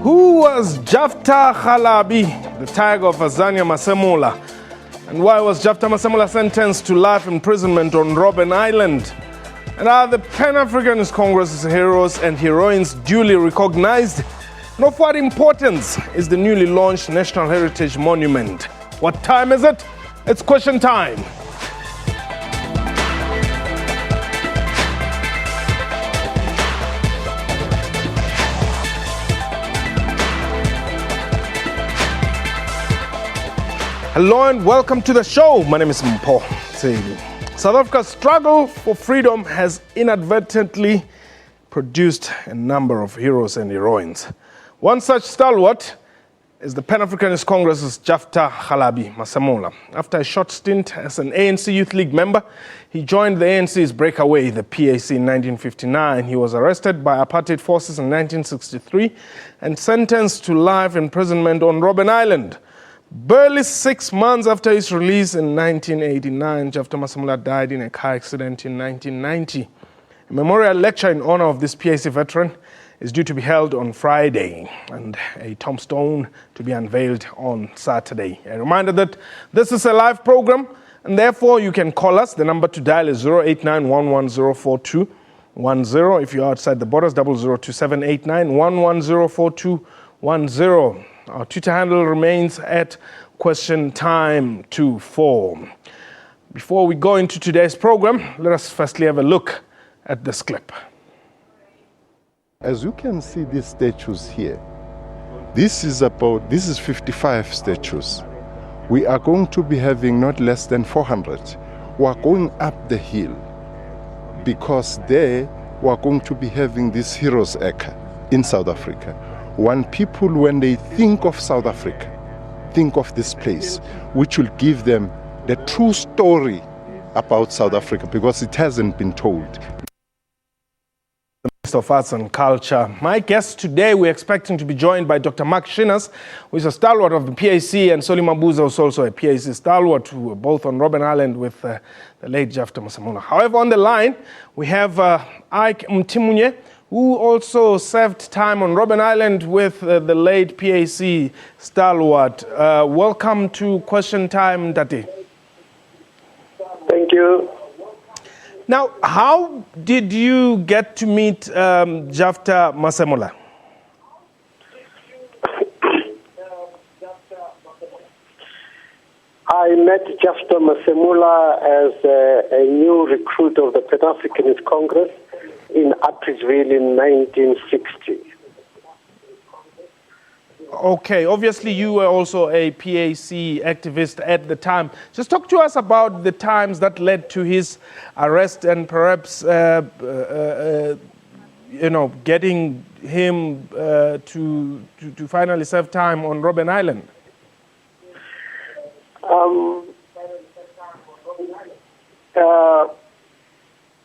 Who was Jafta Kgalabi, the tiger of Azania Masemola? And why was Jafta Masemola sentenced to life imprisonment on Robben Island? And are the Pan-Africanist Congress's heroes and heroines duly recognized? And of what importance is the newly launched National Heritage Monument? What time is it? It's question time. Hello and welcome to the show. My name is Mpho. South Africa's struggle for freedom has inadvertently produced a number of heroes and heroines. One such stalwart is the Pan-Africanist Congress's Jafta Kgalabi Masemola. After a short stint as an ANC Youth League member, he joined the ANC's breakaway, the PAC, in 1959. He was arrested by Apartheid forces in 1963 and sentenced to life imprisonment on Robben Island. Barely 6 months after his release in 1989, Jafta Masemola died in a car accident in 1990. A memorial lecture in honor of this PAC veteran is due to be held on Friday and a tombstone to be unveiled on Saturday. A reminder that this is a live program and therefore you can call us. The number to dial is 089-110-4210. If you're outside the borders, 002789-110-4210. Our Twitter handle remains at QuestionTime24. Before we go into today's program, let us firstly have a look at this clip. As you can see these statues here, this is 55 statues. We are going to be having not less than 400. We are going up the hill because there we are going to be having this Heroes Acre in South Africa. When people, when they think of South Africa, think of this place, which will give them the true story about South Africa because it hasn't been told. Minister of Arts and Culture. My guest today, we're expecting to be joined by Dr. Mark Shinas, who is a stalwart of the PAC, and Soli Mabuza, who's also a PAC stalwart, who were both on Robben Island with the late Jafta Masemola. However, on the line, we have Ike Mtimunye, who also served time on Robben Island with the late PAC stalwart. Welcome to Question Time, Dati. Thank you. Now, how did you get to meet Jafta Masemola? I met Jafta Masemola as a new recruit of the Pan-Africanist Congress in Apartheid in 1960. Okay, obviously you were also a PAC activist at the time. Just talk to us about the times that led to his arrest and perhaps, getting him to finally serve time on Robben Island.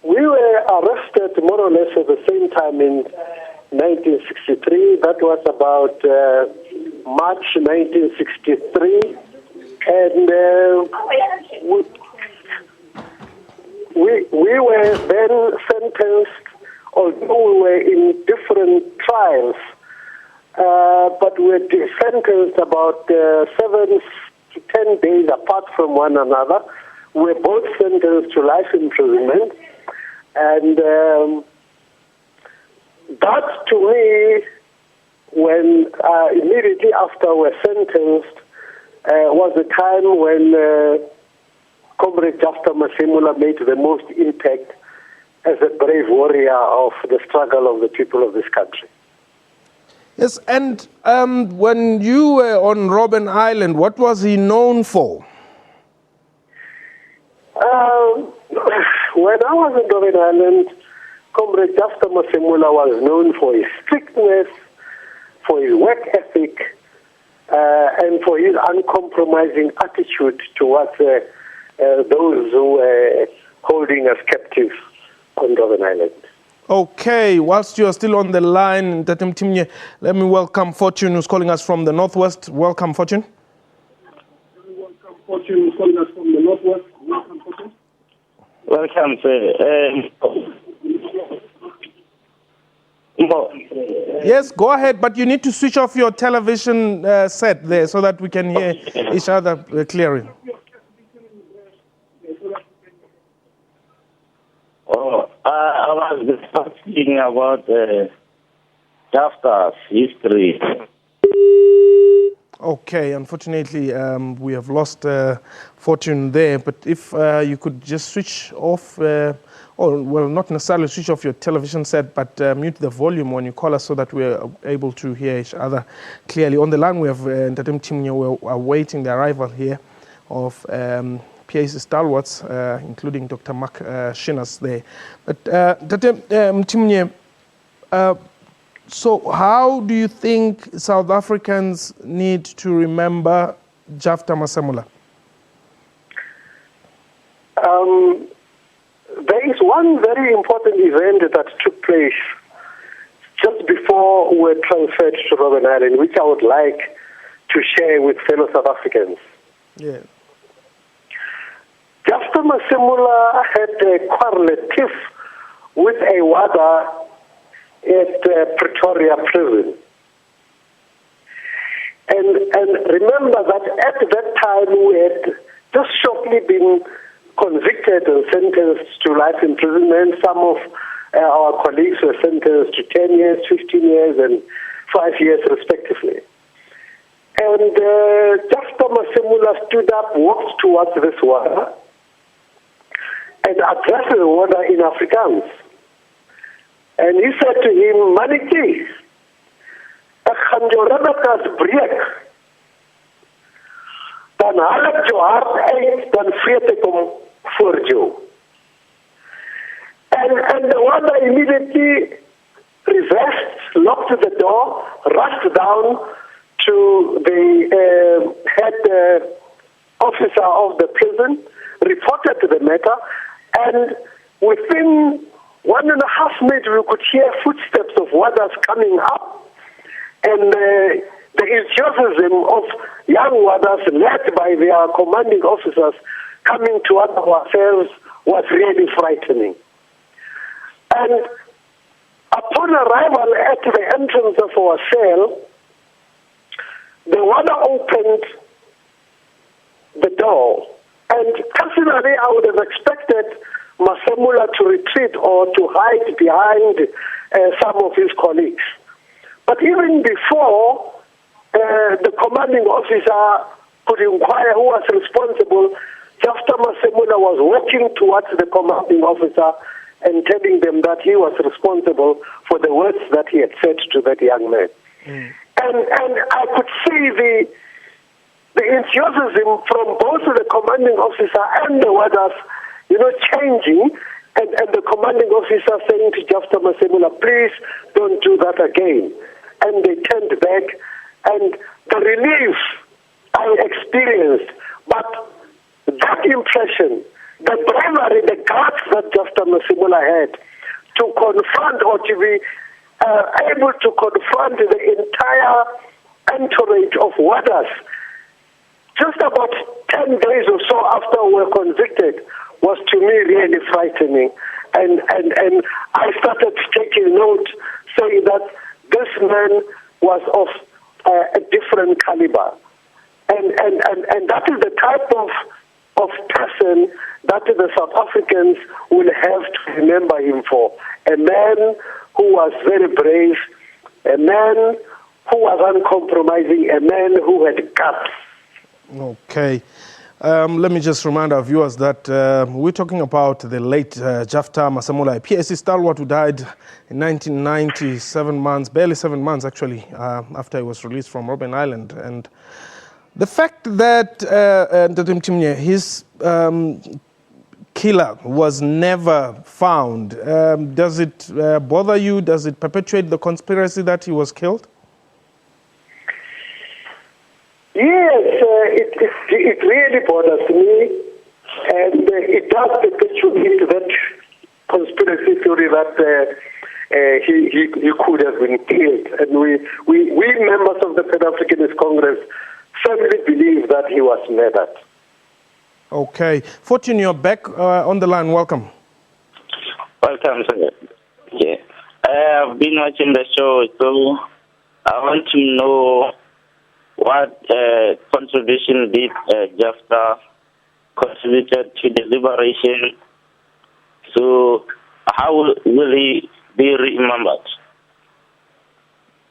We were arrested more or less at the same time in 1963. That was about March 1963. And we were then sentenced, although we were in different trials, but we were sentenced about 7 to 10 days apart from one another. We were both sentenced to life imprisonment. And that, to me, when immediately after we were sentenced, was the time when Comrade Jafta Masemola made the most impact as a brave warrior of the struggle of the people of this country. Yes, and when you were on Robben Island, what was he known for? When I was on Robben Island, Comrade Jafta Masemola was known for his strictness, for his work ethic, and for his uncompromising attitude towards those who were holding us captive on Robben Island. Okay, whilst you are still on the line, Tatem Timnye, let me welcome Fortune, who's calling us from the Northwest. Welcome, Fortune. Welcome, Fortune, who's calling us from the Northwest. Welcome, Fortune. Welcome, sir. Yes, go ahead, but you need to switch off your television set there so that we can hear each other clearly. Oh, I was discussing about Jafta's history. Okay, unfortunately, we have lost Fortune there, but if you could just switch off, or well, not necessarily switch off your television set, but mute the volume when you call us so that we're able to hear each other clearly. On the line, we have Ntatem Timnye. We're awaiting the arrival here of PAC Stalwarts, including Dr. Mark Shinas there. But Ntatem Timnye, so how do you think South Africans need to remember Jafta Masemola? There is one very important event that took place just before we were transferred to Robben Island, which I would like to share with fellow South Africans. Yeah. Jafta Masemola had a correlative with a warder at Pretoria prison. And remember that at that time we had just shortly been convicted and sentenced to life imprisonment. Some of our colleagues were sentenced to 10 years, 15 years, and 5 years respectively. And Jafta Masemola stood up, walked towards this warder, and addressed the warder in Afrikaans. And he said to him, Maniki, ek gaan jou ribbekas breek. Dan haal ek jou hart uit, dan vreet ek hom voor jou. And the warder immediately reversed, locked the door, rushed down to the head officer of the prison, reported the matter, and within 1.5 minutes we could hear footsteps of warders coming up, and the enthusiasm of young warders led by their commanding officers coming towards our cells was really frightening. And upon arrival at the entrance of our cell, the warder opened the door, and personally I would have expected Masemola to retreat or to hide behind some of his colleagues. But even before the commanding officer could inquire who was responsible, Jafta Masemola was walking towards the commanding officer and telling them that he was responsible for the words that he had said to that young man. And I could see the enthusiasm from both the commanding officer and the warders, changing, and the commanding officer saying to Jafta Masemola, please don't do that again. And they turned back, and the relief I experienced, but that impression, the bravery, the guts that Jafta Masemola had to confront or to be able to confront the entire entourage of warders, just about 10 days or so after we were convicted, was to me really frightening. And I started taking note, saying that this man was of a different caliber. And that is the type of person that the South Africans will have to remember him for. A man who was very brave, a man who was uncompromising, a man who had guts. Okay. Let me just remind our viewers that we're talking about the late Jafta Masemola, a PAC stalwart who died in 1990, barely 7 months actually, after he was released from Robben Island. And the fact that Ntatem Timnye, his killer was never found, does it bother you? Does it perpetuate the conspiracy that he was killed? Yes, it really bothers me, and it does perpetuate that conspiracy theory that he could have been killed. And we members of the Pan-Africanist Congress firmly believe that he was murdered. Okay. Fortune, you're back on the line. Welcome. Welcome, sir. Yeah. I've been watching the show, so I want to know what contribution did Jafta contributed to the liberation. So how will he be remembered?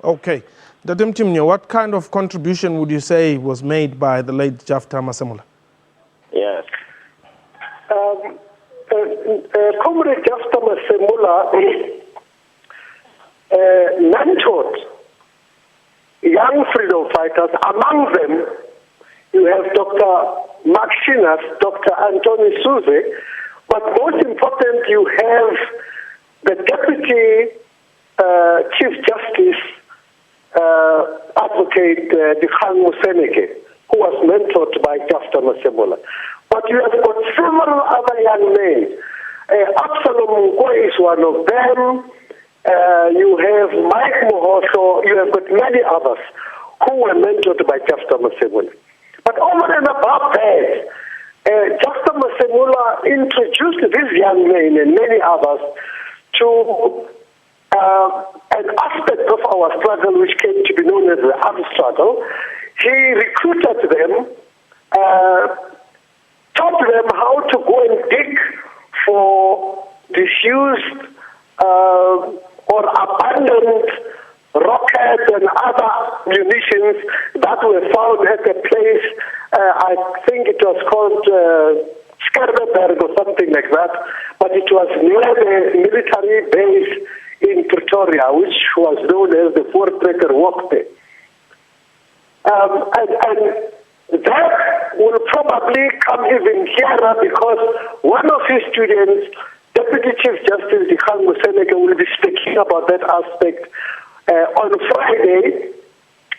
Okay. Dadim Timnyo, what kind of contribution would you say was made by the late Jafta Masemola? Yes. Comrade Jafta Masemola mentored young freedom fighters. Among them, you have Dr. Maxinas, Dr. Anthony Suze, but most important, you have the Deputy Chief Justice Advocate Dikgang Moseneke, who was mentored by Jafta Masemola. But you have got several other young men. Absalom Mkwe is one of them. You have Mike Mohosho. You have got many others who were mentored by Jafta Masemola. But over and above that, Jafta Masemola introduced these young men and many others to an aspect of our struggle which came to be known as the armed struggle. He recruited them, taught them how to go and dig for disused or abandoned rockets and other munitions that were found at a place, I think it was called Skerberg or something like that, but it was near the military base in Pretoria, which was known as the Voortrekker Walkway. And that will probably come even clearer because one of his students, Deputy Chief Justice Dikgang Moseneke, will be speaking about that aspect on Friday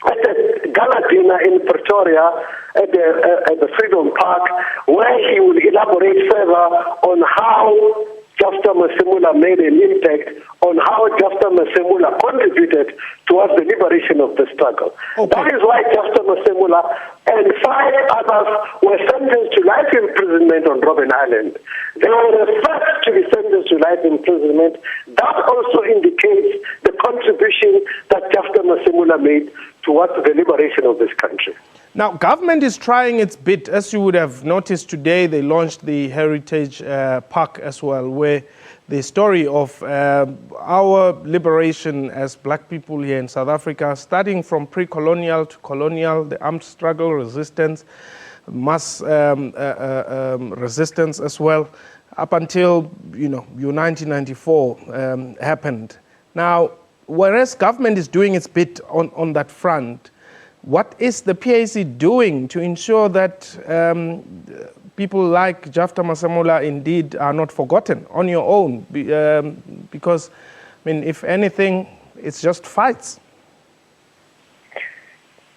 at the gala dinner in Pretoria at the Freedom Park, where he will elaborate further on how Jafta Masemola made an impact, on how Jafta Masemola contributed towards the liberation of the struggle. Okay. That is why Jafta Masemola and 5 others were sentenced to life imprisonment on Robben Island. They were the first to be sentenced to life imprisonment. That also indicates the contribution that Jafta Masemola made towards the liberation of this country. Now, government is trying its bit. As you would have noticed today, they launched the Heritage PAC as well, where the story of our liberation as black people here in South Africa, starting from pre-colonial to colonial, the armed struggle, resistance, mass resistance as well, up until, your 1994 happened. Now, whereas government is doing its bit on that front, what is the PAC doing to ensure that people like Jafta Masemola indeed are not forgotten on your own? Because, if anything, it's just fights.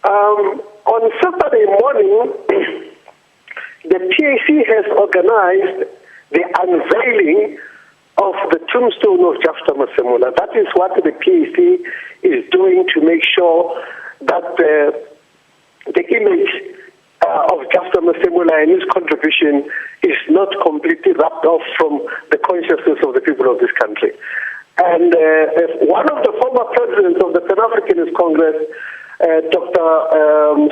On Saturday morning, the PAC has organized the unveiling of the tombstone of Jafta Masemola. That is what the PAC is doing to make sure that the image of Jafta Masemola and his contribution is not completely wrapped off from the consciousness of the people of this country. And one of the former presidents of the Pan-Africanist Congress, Dr.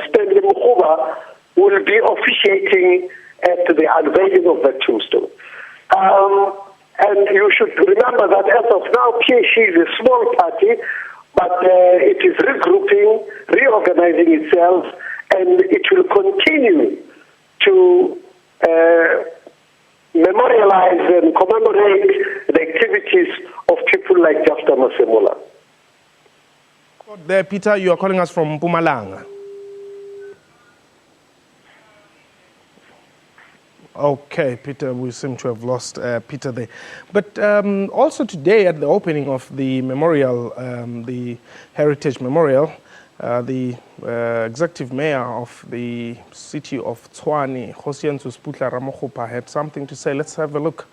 Stanley Mkhuba, will be officiating at the unveiling of that tombstone. And you should remember that as of now, PAC is a small party, but it is regrouping, reorganizing itself, and it will continue to memorialize and commemorate the activities of people like Jafta Masemola. There, Peter, you are calling us from Mpumalanga. Okay, Peter, we seem to have lost Peter there. But also today at the opening of the memorial, the Heritage Memorial, the executive mayor of the city of Tshwane, Hosienzo Sputla Ramokgopa, had something to say. Let's have a look.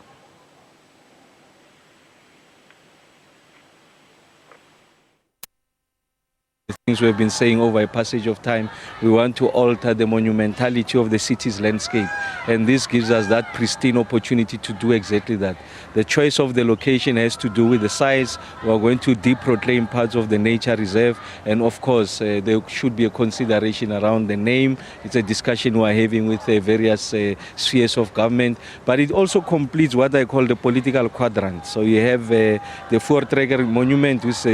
Things we have been saying over a passage of time, we want to alter the monumentality of the city's landscape. and this gives us that pristine opportunity to do exactly that. The choice of the location has to do with the size. We are going to deproclaim parts of the nature reserve, and of course there should be a consideration around the name. It's a discussion we are having with various spheres of government, but it also completes what I call the political quadrant. So you have the Voortrekker Monument, which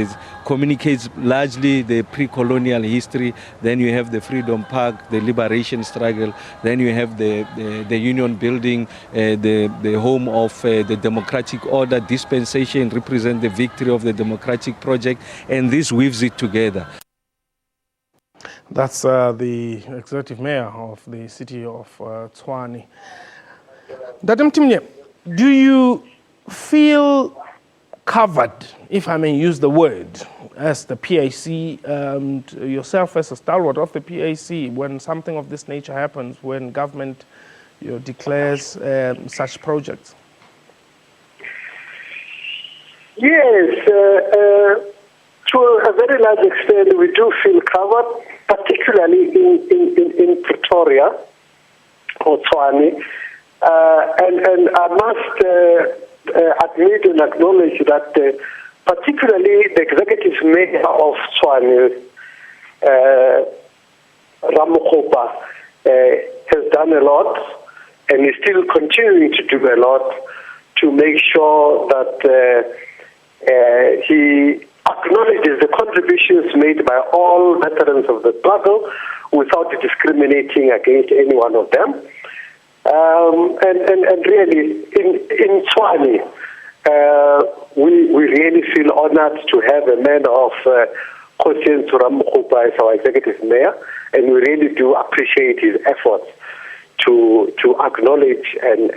communicates largely the pre-colonial history. Then you have the Freedom Park, the liberation struggle. Then you have the Union Building, the home of the democratic order dispensation, represent the victory of the democratic project, and this weaves it together. That's the executive mayor of the city of Tshwane. Dadam Timnye, do you feel covered, if I may use the word, as the PAC, yourself as a stalwart of the PAC, when something of this nature happens, when government declares such projects? Yes, to a very large extent, we do feel covered, particularly in Pretoria or Tshwane. And I must admit and acknowledge that particularly the executive mayor of Tshwane, Ramokgopa, has done a lot and is still continuing to do a lot to make sure that he acknowledges the contributions made by all veterans of the struggle without discriminating against any one of them. And really, in Tshwane, we really feel honored to have a man of conscience, Ramokgopa, as our executive mayor, and we really do appreciate his efforts to acknowledge and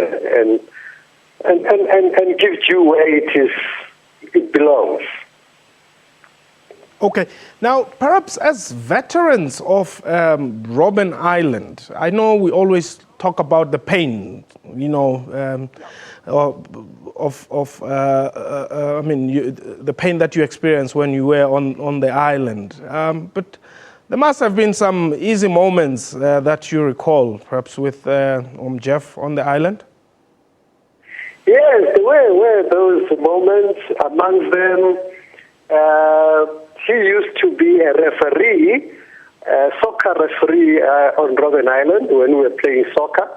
give due where it belongs. Okay. Now, perhaps as veterans of Robben Island, I know we always talk about the pain, the pain that you experienced when you were on the island. But there must have been some easy moments that you recall, perhaps with Jeff on the island? Yes, there were those moments. Among them, he used to be a referee, a soccer referee on Robben Island when we were playing soccer.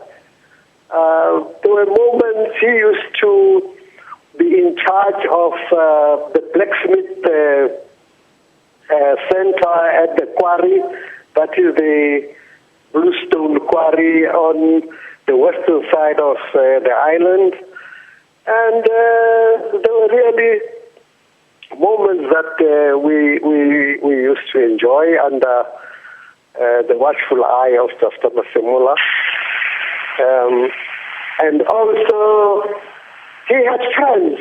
There were moments he used to be in charge of the blacksmith center at the quarry, that is the Bluestone quarry on the western side of the island. And there were really moments that we used to enjoy under the watchful eye of Jafta Masemola. And also, he had friends.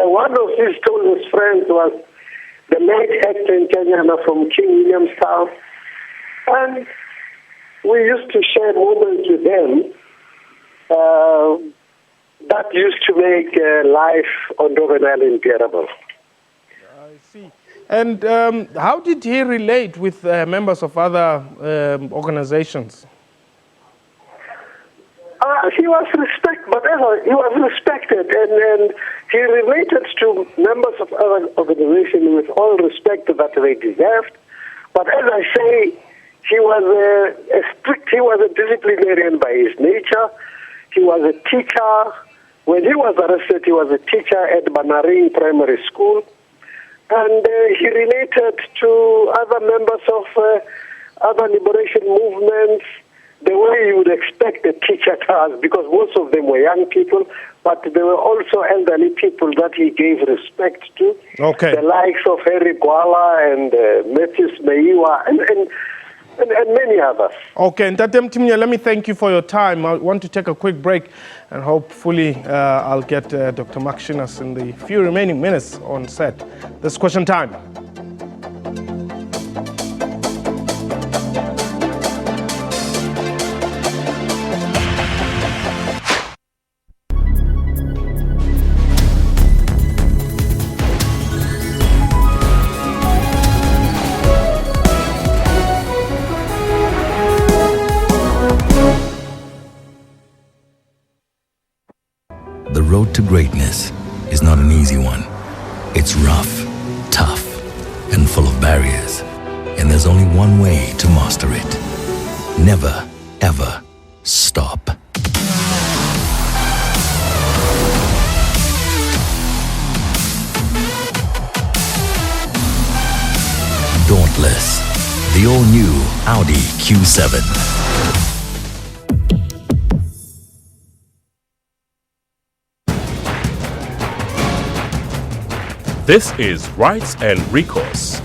One of his closest friends was the late actor Kenyana from King Williamstown. And we used to share moments with them that used to make life on Robben Island bearable. I see. And how did he relate with members of other organizations? He was respected, and he related to members of other organizations with all respect that they deserved. But as I say, he was he was a disciplinarian by his nature. He was a teacher. When he was arrested, he was a teacher at Banaring Primary School. And he related to other members of other liberation movements the way you would expect a teacher to us, because most of them were young people, but there were also elderly people that he gave respect to. Okay. The likes of Harry Gwala and Matthews Meiwa and many others. Okay, and Tatem Timnya, let me thank you for your time. I want to take a quick break, and hopefully I'll get Dr. Makshinas in the few remaining minutes on set. This is Question Time. road to greatness is not an easy one. It's rough, tough, and full of barriers. And there's only one way to master it. Never, ever stop. Dauntless, the all-new Audi Q7. This is Rights and Recourse.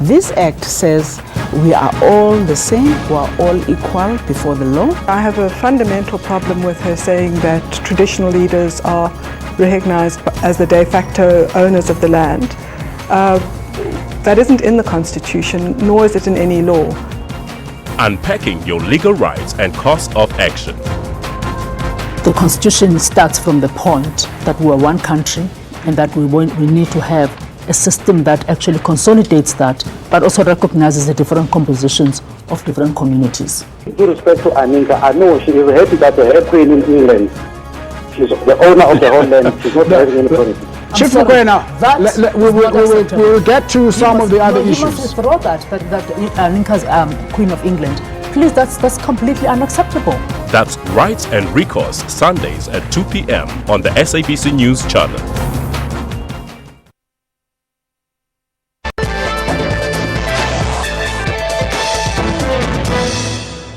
This act says we are all the same, we are all equal before the law. I have a fundamental problem with her saying that traditional leaders are recognized as the de facto owners of the land. That isn't in the Constitution, nor is it in any law. Unpacking your legal rights and cost of action. The Constitution starts from the point that we are one country and that we need to have a system that actually consolidates that, but also recognizes the different compositions of different communities. With respect to Aninka, I know she is happy that her queen in England, she's the owner of the whole land, she's not having any politics. Chief Mokoena, we will get to some of the other issues. You must withdraw that Aninka's Queen of England. Please, that's completely unacceptable. That's Rights and Recourse, Sundays at 2 p.m. on the SABC News channel.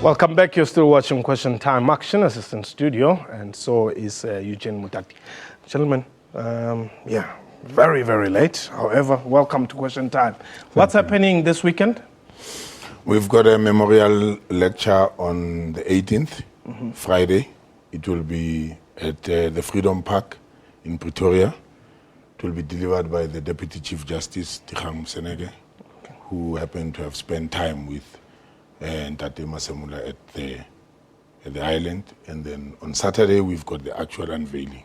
Welcome back. You're still watching Question Time Action, Assistant Studio, and so is Eugene Mutati. Gentlemen, very, very late. However, welcome to Question Time. What's happening this weekend? We've got a memorial lecture on the 18th, Friday. It will be at the Freedom Park in Pretoria. It will be delivered by the Deputy Chief Justice, Tikhang Senege, who happened to have spent time with Jafta Masemola at the island. And then on Saturday, we've got the actual unveiling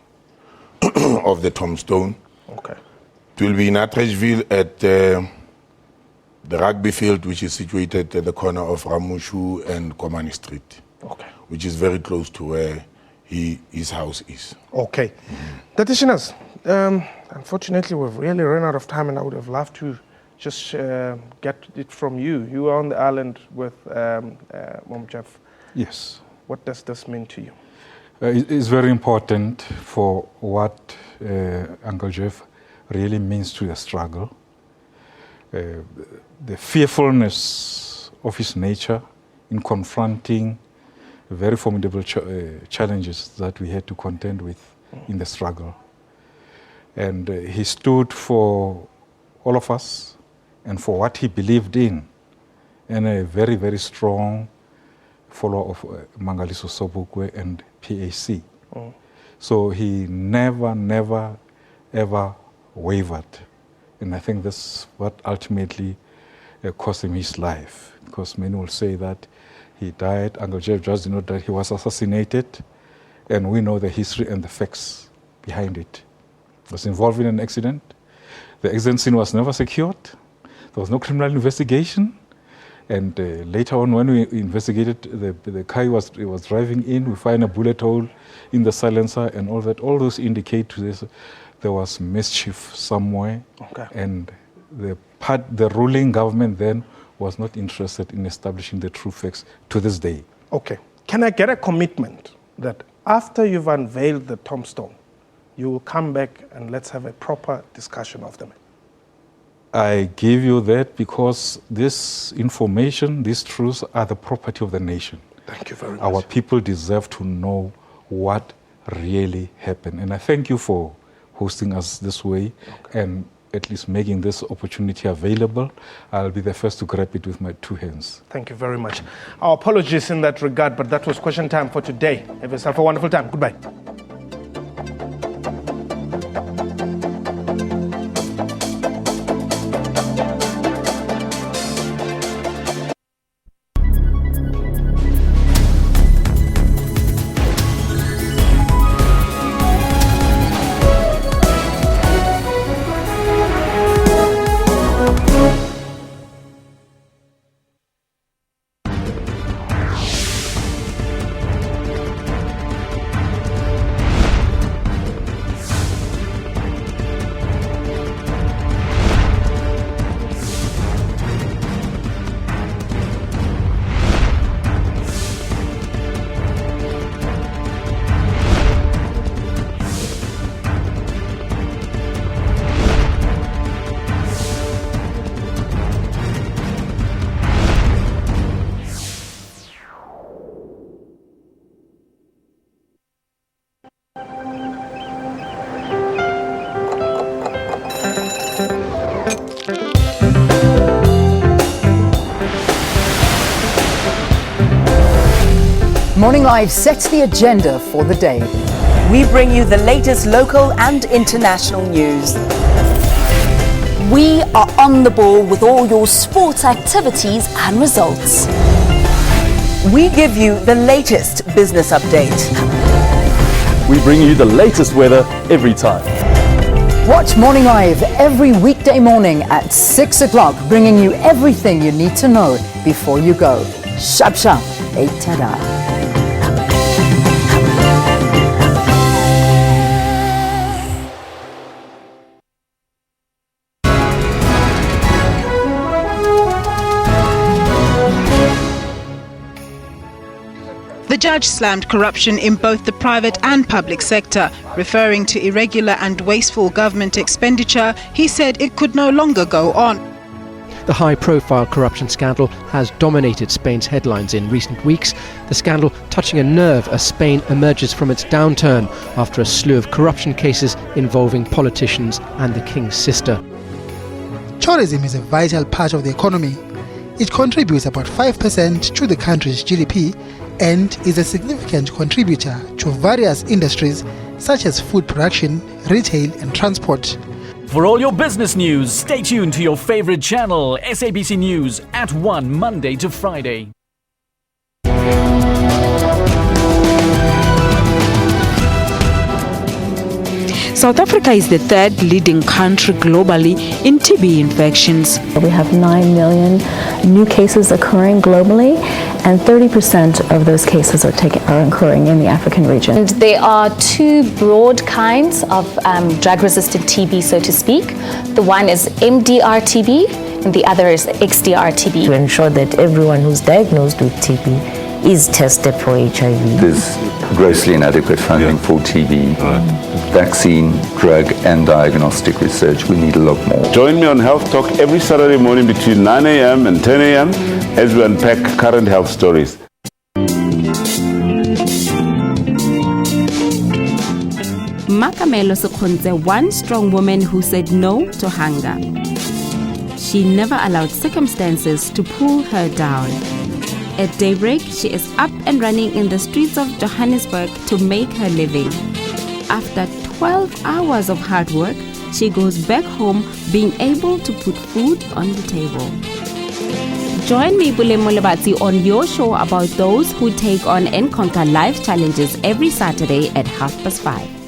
of the tombstone. Okay. It will be in Atteridgeville at the rugby field, which is situated at the corner of Ramushu and Komani Street, which is very close to where his house is. Okay. Petitioners, unfortunately, we've really run out of time, and I would have loved to just get it from you. You were on the island with Mom Jeff. Yes. What does this mean to you? It's very important for what Uncle Jeff really means to the struggle. The fearfulness of his nature in confronting very formidable challenges that we had to contend with in the struggle. And he stood for all of us and for what he believed in, and a very, very strong follower of Mangaliso Sobukwe and PAC. So he never, ever wavered. And I think that's what ultimately cost him his life, because many will say that he died, Uncle Jeff just did not die, he was assassinated, and we know the history and the facts behind it. He was involved in an accident. The accident scene was never secured. There was no criminal investigation. And later on, when we investigated the car he was driving in, we find a bullet hole in the silencer and all that. All those indicate to this there was mischief somewhere. Okay. And the ruling government then was not interested in establishing the true facts to this day. Okay. Can I get a commitment that after you've unveiled the tombstone, you will come back and let's have a proper discussion of them? I give you that because this information, these truths are the property of the nation. Thank you very much. Our people deserve to know what really happened. And I thank you for hosting us this way and at least making this opportunity available. I'll be the first to grab it with my two hands. Thank you very much. Our apologies in that regard, but that was Question Time for today. Have yourself a wonderful time. Goodbye. Morning Live sets the agenda for the day. We bring you the latest local and international news. We are on the ball with all your sports activities and results. We give you the latest business update. We bring you the latest weather every time. Watch Morning Live every weekday morning at 6 o'clock, bringing you everything you need to know before you go. Shap shap, tada. The judge slammed corruption in both the private and public sector. Referring to irregular and wasteful government expenditure, he said it could no longer go on. The high-profile corruption scandal has dominated Spain's headlines in recent weeks. The scandal touching a nerve as Spain emerges from its downturn after a slew of corruption cases involving politicians and the king's sister. Tourism is a vital part of the economy. It contributes about 5% to the country's GDP and is a significant contributor to various industries such as food production, retail and transport. For all your business news, stay tuned to your favorite channel, SABC News, at 1 Monday to Friday. South Africa is the third leading country globally in TB infections. We have 9 million new cases occurring globally, and 30% of those cases are occurring in the African region. And there are two broad kinds of drug-resistant TB, so to speak. The one is MDR TB, and the other is XDR TB. To ensure that everyone who's diagnosed with TB is tested for HIV. There's grossly inadequate funding for TB, vaccine, drug and diagnostic research. We need a lot more. Join me on Health Talk every Saturday morning between 9 a.m. and 10 a.m. as we unpack current health stories. Makamelo Sekhontse, one strong woman who said no to hunger. She never allowed circumstances to pull her down. At daybreak, she is up and running in the streets of Johannesburg to make her living. After 12 hours of hard work, she goes back home being able to put food on the table. Join me, Bulemo Lebatsi, on your show about those who take on and conquer life challenges every Saturday at 5:30.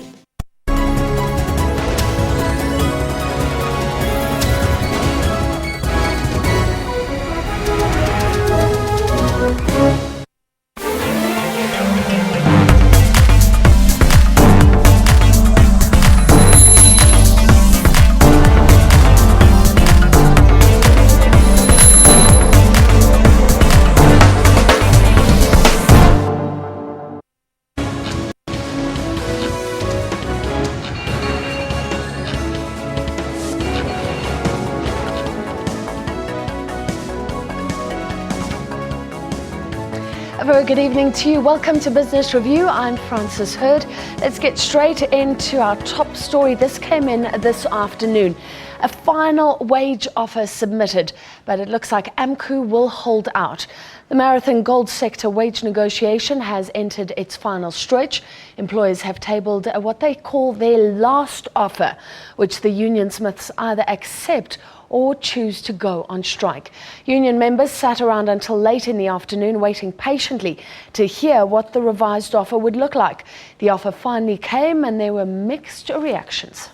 A very good evening to you. Welcome to Business Review. I'm Frances Hurd. Let's get straight into our top story. This came in this afternoon. A final wage offer submitted, but it looks like AMCU will hold out. The Marathon Gold sector wage negotiation has entered its final stretch. Employers have tabled what they call their last offer, which the union must either accept or choose to go on strike. Union members sat around until late in the afternoon waiting patiently to hear what the revised offer would look like. The offer finally came and there were mixed reactions.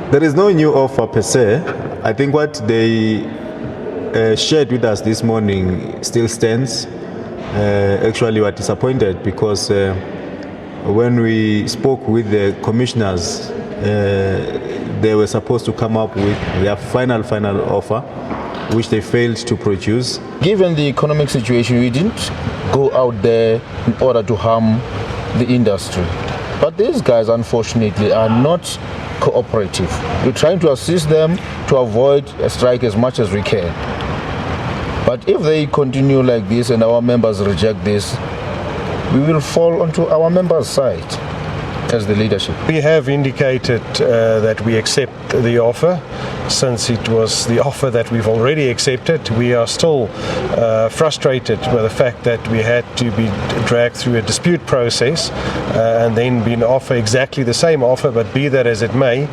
There is no new offer per se. I think what they shared with us this morning still stands. Actually, we are disappointed because when we spoke with the commissioners, they were supposed to come up with their final offer, which they failed to produce. Given the economic situation, we didn't go out there in order to harm the industry. But these guys, unfortunately, are not cooperative. We're trying to assist them to avoid a strike as much as we can. But if they continue like this and our members reject this, we will fall onto our members' side. as the leadership? We have indicated that we accept the offer. Since it was the offer that we've already accepted, we are still frustrated with the fact that we had to be dragged through a dispute process and then been offered exactly the same offer, but be that as it may,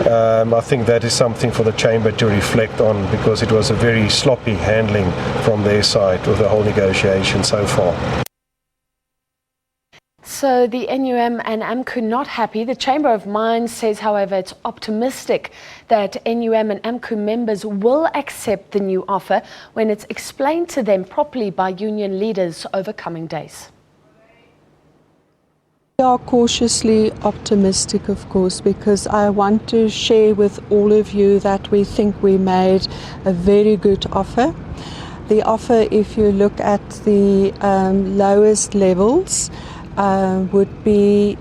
I think that is something for the Chamber to reflect on, because it was a very sloppy handling from their side with the whole negotiation so far. So the NUM and AMCU not happy. The Chamber of Mines says, however, it's optimistic that NUM and AMCU members will accept the new offer when it's explained to them properly by union leaders over coming days. We are cautiously optimistic, of course, because I want to share with all of you that we think we made a very good offer. The offer, if you look at the lowest levels, would be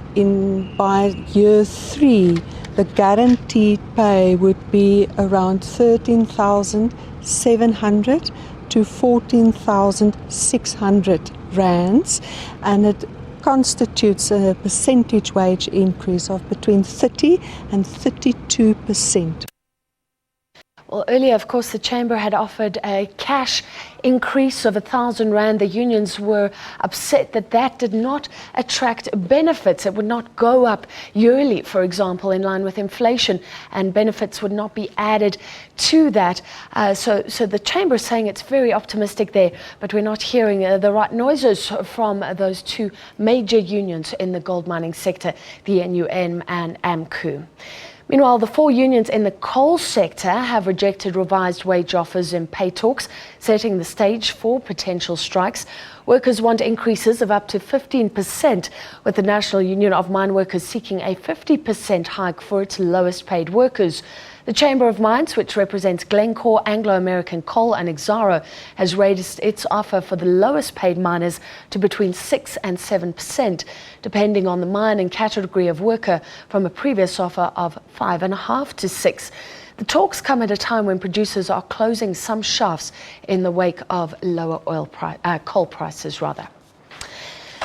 by year 3, the guaranteed pay would be around 13,700 to 14,600 rands, and it constitutes a percentage wage increase of between 30 and 32%. Well, earlier, of course, the Chamber had offered a cash increase of 1,000 rand. The unions were upset that that did not attract benefits. It would not go up yearly, for example, in line with inflation, and benefits would not be added to that. So the Chamber is saying it's very optimistic there, but we're not hearing the right noises from those two major unions in the gold mining sector, the NUM and AMCU. Meanwhile, the 4 unions in the coal sector have rejected revised wage offers in pay talks, setting the stage for potential strikes. Workers want increases of up to 15%, with the National Union of Mine Workers seeking a 50% hike for its lowest paid workers. The Chamber of Mines, which represents Glencore, Anglo American Coal and Exxaro, has raised its offer for the lowest paid miners to between 6 and 7%, depending on the mine and category of worker, from a previous offer of 5.5 to 6. The talks come at a time when producers are closing some shafts in the wake of lower coal prices.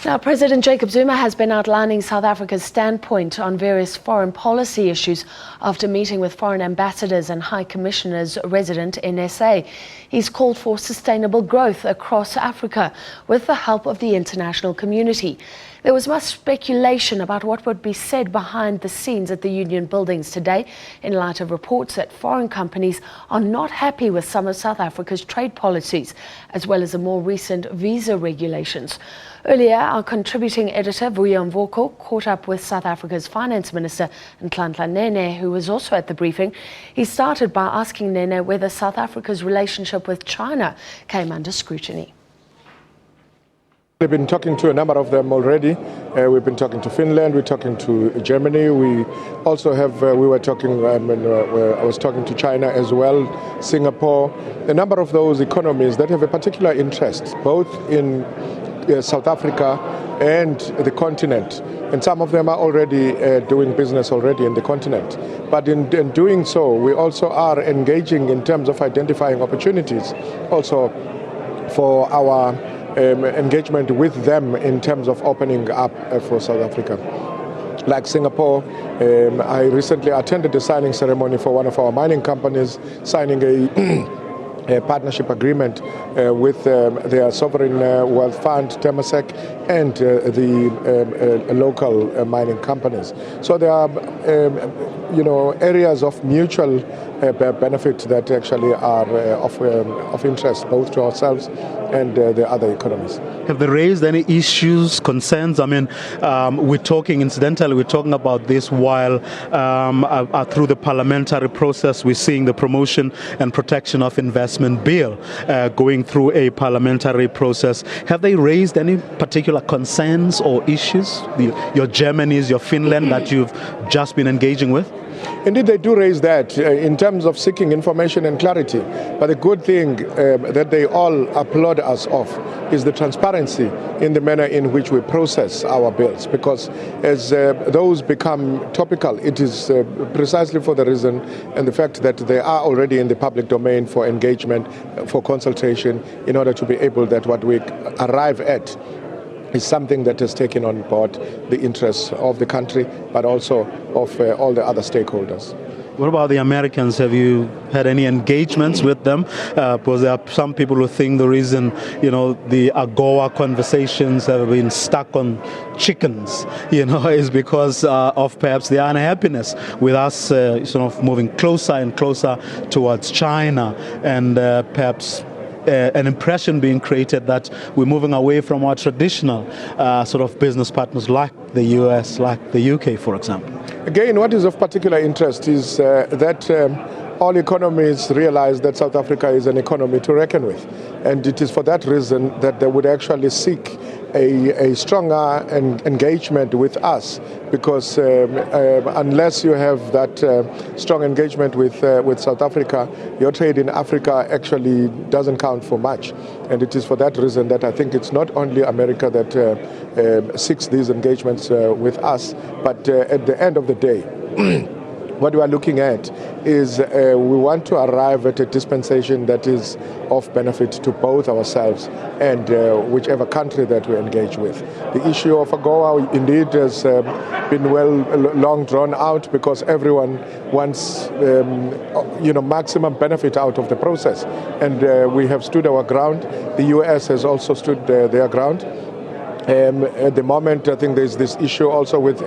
Now, President Jacob Zuma has been outlining South Africa's standpoint on various foreign policy issues after meeting with foreign ambassadors and high commissioners resident in SA. He's called for sustainable growth across Africa with the help of the international community. There was much speculation about what would be said behind the scenes at the union buildings today, in light of reports that foreign companies are not happy with some of South Africa's trade policies, as well as the more recent visa regulations. Earlier, our contributing editor, Vuyo Mvoko, caught up with South Africa's Finance Minister, Nhlanhla Nene, who was also at the briefing. He started by asking Nene whether South Africa's relationship with China came under scrutiny. We've been talking to a number of them already. We've been talking to Finland, we're talking to Germany. We also have, I was talking to China as well, Singapore. A number of those economies that have a particular interest, both in South Africa and the continent. And some of them are already doing business already in the continent. But in doing so, we also are engaging in terms of identifying opportunities also for our engagement with them in terms of opening up for South Africa. Like Singapore, I recently attended the signing ceremony for one of our mining companies, signing a partnership agreement with their sovereign wealth fund, Temasek, and the local mining companies. So there are, areas of mutual benefit that actually are of interest both to ourselves and the other economies. Have they raised any issues, concerns? I mean, we're talking about this while through the parliamentary process, we're seeing the Promotion and Protection of Investment Bill going through a parliamentary process. Have they raised any particular concerns or issues? Your Germanys, your Finland that you've just been engaging with? Indeed, they do raise that in terms of seeking information and clarity. But the good thing that they all applaud us of is the transparency in the manner in which we process our bills. Because as those become topical, it is precisely for the reason and the fact that they are already in the public domain for engagement, for consultation, in order to be able that what we arrive at is something that has taken on board the interests of the country, but also of all the other stakeholders. What about the Americans? Have you had any engagements with them? Because there are some people who think the reason, the AGOA conversations have been stuck on chickens, is because of perhaps the unhappiness with us sort of moving closer and closer towards China, and perhaps an impression being created that we're moving away from our traditional sort of business partners like the US, like the UK, for example. Again, what is of particular interest is that all economies realize that South Africa is an economy to reckon with. And it is for that reason that they would actually seek a stronger engagement with us, because unless you have that strong engagement with South Africa, your trade in Africa actually doesn't count for much. And it is for that reason that I think it's not only America that seeks these engagements with us, but at the end of the day, what we are looking at is we want to arrive at a dispensation that is of benefit to both ourselves and whichever country that we engage with. The issue of AGOA indeed has been long drawn out, because everyone wants maximum benefit out of the process. And we have stood our ground. The US has also stood their ground. At the moment, I think there's this issue also with